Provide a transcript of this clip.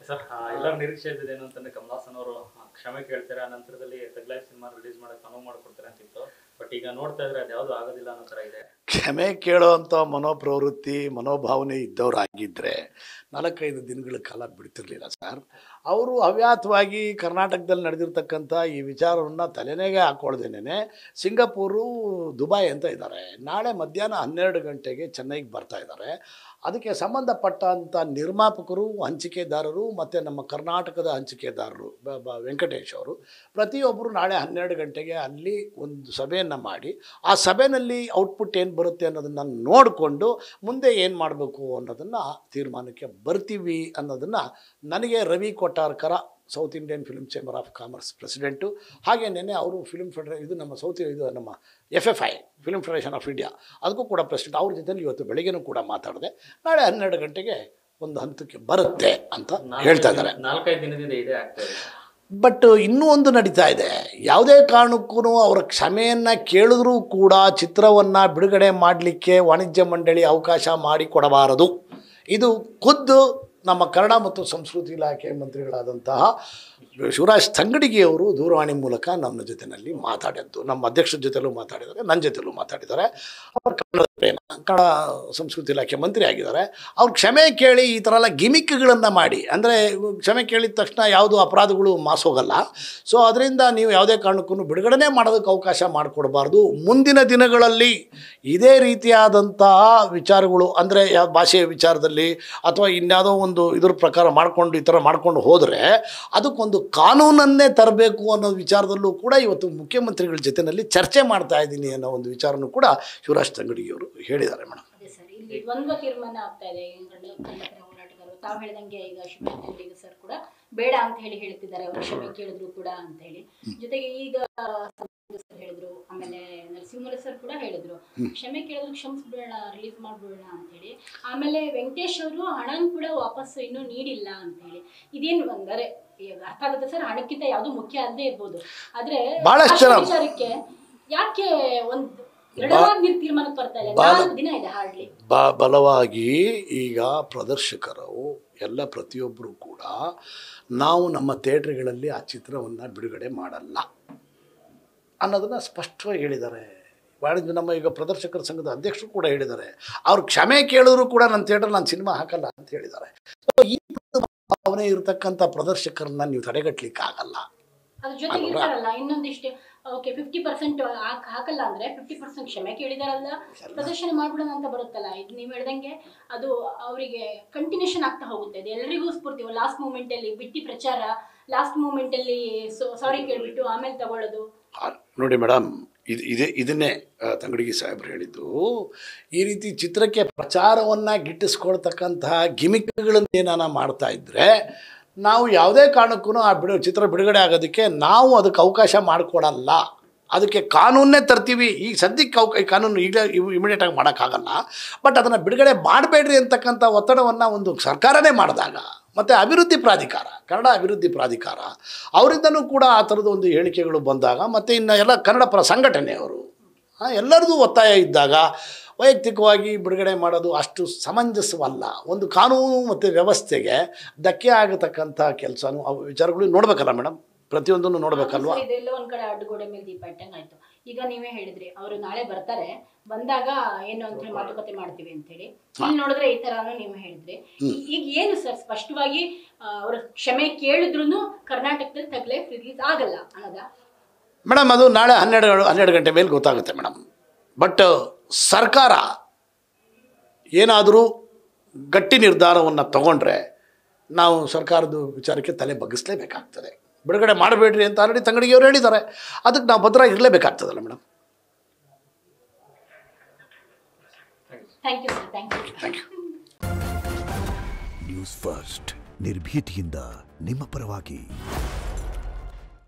Sir ಎಲ್ಲರ ನಿರೀಕ್ಷೆ ಇದ್ದಿದ್ದು ಏನು ಅಂತಂದ್ರೆ ಕಮಲ್ ಹಾಸನ್ ಅವರು ಕ್ಷಮೆ ಕೇಳ್ತಾರೆ, ಆ ನಂತರದಲ್ಲಿ ತಗ್ಲಾಯ್ ಸಿನಿಮಾ ರಿಲೀಸ್ ಮಾಡಕ್ಕೆ ಅನುವು ಮಾಡಿಕೊಡ್ತಾರೆ ಅಂತಿತ್ತು. ಬಟ್ ಈಗ ನೋಡ್ತಾ ಇದ್ರೆ ಅದ್ಯಾವುದು ಆಗೋದಿಲ್ಲ ಅನ್ನೋ ಥರ ಇದೆ. ಕ್ಷಮೆ ಕೇಳೋವಂಥ ಮನೋಪ್ರವೃತ್ತಿ ಮನೋಭಾವನೆ ಇದ್ದವರಾಗಿದ್ದರೆ 4-5 ದಿನಗಳ ಕಾಲ ಬಿಡ್ತಿರ್ಲಿಲ್ಲ ಸರ್. ಅವರು ಹವ್ಯಾತವಾಗಿ ಕರ್ನಾಟಕದಲ್ಲಿ ನಡೆದಿರ್ತಕ್ಕಂಥ ಈ ವಿಚಾರವನ್ನು ತಲೆನೇಗೆ ಹಾಕ್ಕೊಳ್ದೇನೆ ಸಿಂಗಾಪುರು ದುಬೈ ಅಂತ ಇದ್ದಾರೆ. ನಾಳೆ ಮಧ್ಯಾಹ್ನ 12 ಗಂಟೆಗೆ ಚೆನ್ನೈಗೆ ಬರ್ತಾ ಇದ್ದಾರೆ. ಅದಕ್ಕೆ ಸಂಬಂಧಪಟ್ಟಂಥ ನಿರ್ಮಾಪಕರು, ಹಂಚಿಕೆದಾರರು ಮತ್ತು ನಮ್ಮ ಕರ್ನಾಟಕದ ಹಂಚಿಕೆದಾರರು ವೆಂಕಟೇಶ್ ಅವರು ಪ್ರತಿಯೊಬ್ಬರು ನಾಳೆ 12 ಗಂಟೆಗೆ ಅಲ್ಲಿ ಒಂದು ಸಭೆಯನ್ನು ಮಾಡಿ ಆ ಸಭೆಯಲ್ಲಿ ಔಟ್ಪುಟ್ ಏನು ಬರುತ್ತೆ ಅನ್ನೋದನ್ನು ನೋಡಿಕೊಂಡು ಮುಂದೆ ಏನು ಮಾಡಬೇಕು ಅನ್ನೋದನ್ನು ತೀರ್ಮಾನಕ್ಕೆ ಬರ್ತೀವಿ ಅನ್ನೋದನ್ನು ನನಗೆ Ravi Kottarakara South Indian film chamber of commerce president, ಹಾಗೆ ನೆನ್ನೆ ಅವರು ಫಿಲ್ಮ್ ಇದು ನಮ್ಮ ಇದು ನಮ್ಮ FFI film federation of India ಅದಕ್ಕೂ ಕೂಡ ಪ್ರೆಸಿಡೆಂಟ್, ಅವ್ರ ಜೊತೆಲಿ ಇವತ್ತು ಬೆಳಗ್ಗೆನೂ ಕೂಡ ಮಾತಾಡಿದೆ. ನಾಳೆ 12 ಗಂಟೆಗೆ ಒಂದು ಹಂತಕ್ಕೆ ಬರುತ್ತೆ ಅಂತ ಹೇಳ್ತಾ ಇದ್ದಾರೆ. 4-5 ದಿನದಿಂದ ಇದೆ ಆಗ್ತದೆ. ಬಟ್ ಇನ್ನೂ ಒಂದು ನಡೀತಾ ಇದೆ. ಯಾವುದೇ ಕಾರಣಕ್ಕೂ ಅವರ ಕ್ಷಮೆಯನ್ನು ಕೇಳಿದ್ರೂ ಕೂಡ ಚಿತ್ರವನ್ನು ಬಿಡುಗಡೆ ಮಾಡಲಿಕ್ಕೆ ವಾಣಿಜ್ಯ ಮಂಡಳಿ ಅವಕಾಶ ಮಾಡಿಕೊಡಬಾರದು. ಇದು ಖುದ್ದು ನಮ್ಮ ಕನ್ನಡ ಮತ್ತು ಸಂಸ್ಕೃತಿ ಇಲಾಖೆ ಮಂತ್ರಿಗಳಾದಂತಹ ಶಿವರಾಜ್ ತಂಗಡಗಿಯವರು ದೂರವಾಣಿ ಮೂಲಕ ನಮ್ಮ ಜೊತೆಯಲ್ಲಿ ಮಾತಾಡಿದ್ದು, ನಮ್ಮ ಅಧ್ಯಕ್ಷರ ಜೊತೆಲೂ ಮಾತಾಡಿದ್ದಾರೆ, ನನ್ನ ಜೊತೆಲೂ ಮಾತಾಡಿದ್ದಾರೆ. ಅವರು ಕನ್ನಡ ಪ್ರೇಮ ಕನ್ನಡ ಸಂಸ್ಕೃತಿ ಇಲಾಖೆ ಮಂತ್ರಿ ಆಗಿದ್ದಾರೆ. ಅವ್ರು ಕ್ಷಮೆ ಕೇಳಿ ಈ ಥರ ಎಲ್ಲ ಗಿಮಿಕ್ಗಳನ್ನು ಮಾಡಿ, ಅಂದರೆ ಕ್ಷಮೆ ಕೇಳಿದ ತಕ್ಷಣ ಯಾವುದು ಅಪರಾಧಗಳು ಮಾಸೋಗಲ್ಲ. ಸೊ ಅದರಿಂದ ನೀವು ಯಾವುದೇ ಕಾರಣಕ್ಕೂ ಬಿಡುಗಡೆ ಮಾಡೋದಕ್ಕೆ ಅವಕಾಶ ಮಾಡಿಕೊಡಬಾರ್ದು. ಮುಂದಿನ ದಿನಗಳಲ್ಲಿ ಇದೇ ರೀತಿಯಾದಂತಹ ವಿಚಾರಗಳು, ಅಂದರೆ ಯಾವ ಭಾಷೆಯ ವಿಚಾರದಲ್ಲಿ ಅಥವಾ ಇನ್ಯಾವುದೋ ಒಂದು ಇದ್ರ ಪ್ರಕಾರ ಮಾಡಿಕೊಂಡು ಈ ಥರ ಮಾಡ್ಕೊಂಡು ಹೋದರೆ ಅದಕ್ಕೊಂದು ಕಾನೂನನ್ನೇ ತರಬೇಕು ಅನ್ನೋ ವಿಚಾರದಲ್ಲೂ ಕೂಡ ಇವತ್ತು ಮುಖ್ಯಮಂತ್ರಿಗಳ ಜೊತೆಯಲ್ಲಿ ಚರ್ಚೆ ಮಾಡ್ತಾ ಇದ್ದೀನಿ ಅನ್ನೋ ಒಂದು ವಿಚಾರನೂ ಕೂಡ ಶಿವರಾಜ್ ತಂಗಡಗಿಯವರು ಹೇಳಿದ್ದಾರೆ ಮೇಡಮ್. ಅದೇ ಸರ್, ಇಲ್ಲಿ ದ್ವಂದ್ವ ತೀರ್ಮಾನ ಆಗ್ತಾ ಇದೆ. ಕನ್ನಡ ಹೋರಾಟಗಾರರು ತಾವು ಹೇಳಿದಂಗೆ ಈಗ ಶಿವರಾಜ್ ತಂಗಡಗಿ ಸರ್ ಕೂಡ ಬೇಡ ಅಂತ ಹೇಳ್ತಿದ್ದಾರೆ, ಅವರು ಕ್ಷಮೆ ಕೇಳಿದ್ರು ಕೂಡ ಅಂತ ಹೇಳಿ. ಜೊತೆಗೆ ಈಗ ಸರ್ ಹೇಳಿದ್ರು, ಆಮೇಲೆ ನರಸಿಂಹ ಸರ್ ಕೂಡ ಹೇಳಿದ್ರು ಕ್ಷಮೆ ಕೇಳಿದ್ರು ಕ್ಷಮಿಸ್ಬಿಡೋಣ, ರಿಲೀಸ್ ಮಾಡ್ಬಿಡೋಣ ಅಂತ ಹೇಳಿ. ಆಮೇಲೆ ವೆಂಕಟೇಶ್ ಅವರು ಹಣ ಕೂಡ ವಾಪಸ್ ಇನ್ನೂ ನೀಡಿಲ್ಲ ಅಂತ ಹೇಳಿ. ಇದೇನು ಅಂದರೆ ಅರ್ಥ ಆಗುತ್ತೆ ಸರ್, ಹಣಕ್ಕಿಂತ ಯಾವುದು ಮುಖ್ಯ ಅಲ್ಲದೆ ಇರ್ಬೋದು, ಆದ್ರೆ ವಿಚಾರಕ್ಕೆ ಯಾಕೆ ಒಂದು ತೀರ್ಮಾನಕ್ಕೆ ಬರ್ತಾ ಇಲ್ಲ? 4 ದಿನ ಇದೆ ಹಾರ್ಡ್ಲಿ. ಬಲವಾಗಿ ಈಗ ಪ್ರದರ್ಶಕರು ಎಲ್ಲ ಪ್ರತಿಯೊಬ್ಬರು ಕೂಡ ನಾವು ನಮ್ಮ ಥಿಯೇಟ್ರ್ಗಳಲ್ಲಿ ಆ ಚಿತ್ರವನ್ನು ಬಿಡುಗಡೆ ಮಾಡಲ್ಲ ಅನ್ನೋದನ್ನು ಸ್ಪಷ್ಟವಾಗಿ ಹೇಳಿದ್ದಾರೆ. ನಮ್ಮ ಈಗ ಪ್ರದರ್ಶಕರ ಸಂಘದ ಅಧ್ಯಕ್ಷರು ಕೂಡ ಹೇಳಿದ್ದಾರೆ, ಅವ್ರು ಕ್ಷಮೆ ಕೇಳಿದ್ರು ಕೂಡ ನನ್ನ ಥಿಯೇಟ್ರಲ್ಲಿ ನಾನು ಸಿನಿಮಾ ಹಾಕಲ್ಲ ಅಂತ ಹೇಳಿದ್ದಾರೆ. ಈ ಭಾವನೆ ಇರತಕ್ಕಂಥ ಪ್ರದರ್ಶಕರನ್ನ ನೀವು ತಡೆಗಟ್ಟಲಿಕ್ಕಾಗಲ್ಲ. ಅದ್ರ ಜೊತೆಗೆ ಇರ್ತಾರಲ್ಲ ಇನ್ನೊಂದಿಷ್ಟು, ಓಕೆ 50% ಹಾಕಲ್ಲ ಅಂದ್ರೆ 50% ಕ್ಷಮೆ ಕೇಳಿದಾರಲ್ಲ, ಪ್ರದರ್ಶನ ಮಾಡ್ಬಿಡೋಣ ಅಂತ ಬರುತ್ತಲ್ಲ, ಇದು ನೀವು ಹೇಳ್ದಂಗೆ ಅದು ಅವರಿಗೆ ಕಂಟಿನ್ಯೂಷನ್ ಆಗ್ತಾ ಹೋಗುತ್ತೆ. ಅದು ಎಲ್ರಿಗೂ ಸ್ಫೂರ್ತಿ. ಲಾಸ್ಟ್ ಮೂಮೆಂಟ್ ಅಲ್ಲಿ ಬಿಟ್ಟಿ ಪ್ರಚಾರ, ಲಾಸ್ಟ್ ಮೂಮೆಂಟ್ ಅಲ್ಲಿ ಸಾರಿ ಕೇಳ್ಬಿಟ್ಟು ಆಮೇಲೆ ತಗೊಳ್ಳೋದು. ನೋಡಿ ಮೇಡಮ್, ಇದನ್ನೇ ತಂಗಡಗಿ ಸಾಹೇಬ್ರು ಹೇಳಿದ್ದು. ಈ ರೀತಿ ಚಿತ್ರಕ್ಕೆ ಪ್ರಚಾರವನ್ನು ಗಿಟ್ಟಿಸ್ಕೊಳ್ತಕ್ಕಂತಹ ಗಿಮಿಕ್ಗಳನ್ನೇನ ಮಾಡ್ತಾ ಇದ್ದರೆ ನಾವು ಯಾವುದೇ ಕಾರಣಕ್ಕೂ ಆ ಚಿತ್ರ ಬಿಡುಗಡೆ ಆಗೋದಕ್ಕೆ ನಾವು ಅದಕ್ಕೆ ಅವಕಾಶ ಮಾಡಿಕೊಡಲ್ಲ. ಅದಕ್ಕೆ ಕಾನೂನೇ ತರ್ತೀವಿ. ಈಗ ಸದ್ಯಕ್ಕೆ ಕಾನೂನು ಈಗ ಇಮಿಡಿಯೇಟಾಗಿ ಮಾಡೋಕ್ಕಾಗಲ್ಲ. ಬಟ್ ಅದನ್ನು ಬಿಡುಗಡೆ ಮಾಡಬೇಡ್ರಿ ಅಂತಕ್ಕಂಥ ಒತ್ತಡವನ್ನು ಒಂದು ಸರ್ಕಾರನೇ ಮಾಡಿದಾಗ, ಮತ್ತು ಅಭಿವೃದ್ಧಿ ಪ್ರಾಧಿಕಾರ, ಕನ್ನಡ ಅಭಿವೃದ್ಧಿ ಪ್ರಾಧಿಕಾರ ಅವರಿಂದನೂ ಕೂಡ ಆ ಥರದ ಒಂದು ಹೇಳಿಕೆಗಳು ಬಂದಾಗ, ಮತ್ತು ಇನ್ನು ಎಲ್ಲ ಕನ್ನಡ ಪರ ಸಂಘಟನೆಯವರು ಎಲ್ಲರದ್ದು ಒತ್ತಾಯ ಇದ್ದಾಗ ವೈಯಕ್ತಿಕವಾಗಿ ಬಿಡುಗಡೆ ಮಾಡೋದು ಅಷ್ಟು ಸಮಂಜಸವಲ್ಲ. ಒಂದು ಕಾನೂನು ಮತ್ತು ವ್ಯವಸ್ಥೆಗೆ ಧಕ್ಕೆ ಆಗತಕ್ಕಂಥ ಕೆಲಸನೂ ವಿಚಾರಗಳು ನೋಡಬೇಕಲ್ಲ ಮೇಡಮ್, ಪ್ರತಿಯೊಂದನ್ನು ನೋಡಬೇಕಲ್ವಾ. ಇದೆಲ್ಲ ಒಂದು ಕಡೆ ಅಡ್ಡಗೋಡೆ ಮೇಲೆ ದೀಪ ಇಟ್ಟಂಗೆ ಆಯಿತು. ಈಗ ನೀವೇ ಹೇಳಿದ್ರಿ ಅವರು ನಾಳೆ ಬರ್ತಾರೆ, ಬಂದಾಗ ಏನು ಅಂತ ಹೇಳಿ ಮಾತುಕತೆ ಮಾಡ್ತೀವಿ ಅಂತ ಹೇಳಿ. ಇಲ್ಲಿ ನೋಡಿದ್ರೆ ಈ ಥರನೂ ನೀವು ಹೇಳಿದ್ರಿ. ಈಗ ಏನು ಸರ್ ಸ್ಪಷ್ಟವಾಗಿ ಅವರು ಕ್ಷಮೆ ಕೇಳಿದ್ರು ಕರ್ನಾಟಕದಲ್ಲಿ ತಗ್ಲೈಫ್ ರಿಲೀಸ್ ಆಗಲ್ಲ ಅನ್ನೋದಾ ಮೇಡಮ್? ಅದು ನಾಳೆ 12 ಗಂಟೆ ಮೇಲೆ ಗೊತ್ತಾಗುತ್ತೆ ಮೇಡಮ್. ಬಟ್ ಸರ್ಕಾರ ಏನಾದರೂ ಗಟ್ಟಿ ನಿರ್ಧಾರವನ್ನು ತಗೊಂಡ್ರೆ ನಾವು ಸರ್ಕಾರದ ವಿಚಾರಕ್ಕೆ ತಲೆ ಬಗ್ಗಿಸಲೇಬೇಕಾಗ್ತದೆ. ಬಿಡುಗಡೆ ಮಾಡಬೇಡ್ರಿ ಅಂತ ಆಲ್ರೆಡಿ ತಂಗಡಿಗೆಯವರು ಹೇಳಿದ್ದಾರೆ, ಅದಕ್ಕೆ ನಾವು ಭದ್ರಾಗಿರಲೇಬೇಕಾಗ್ತದಲ್ಲ madam. Thank you. News first ನಿರ್ಭೀತಿಯಿಂದ ನಿಮ್ಮ ಪರವಾಗಿ.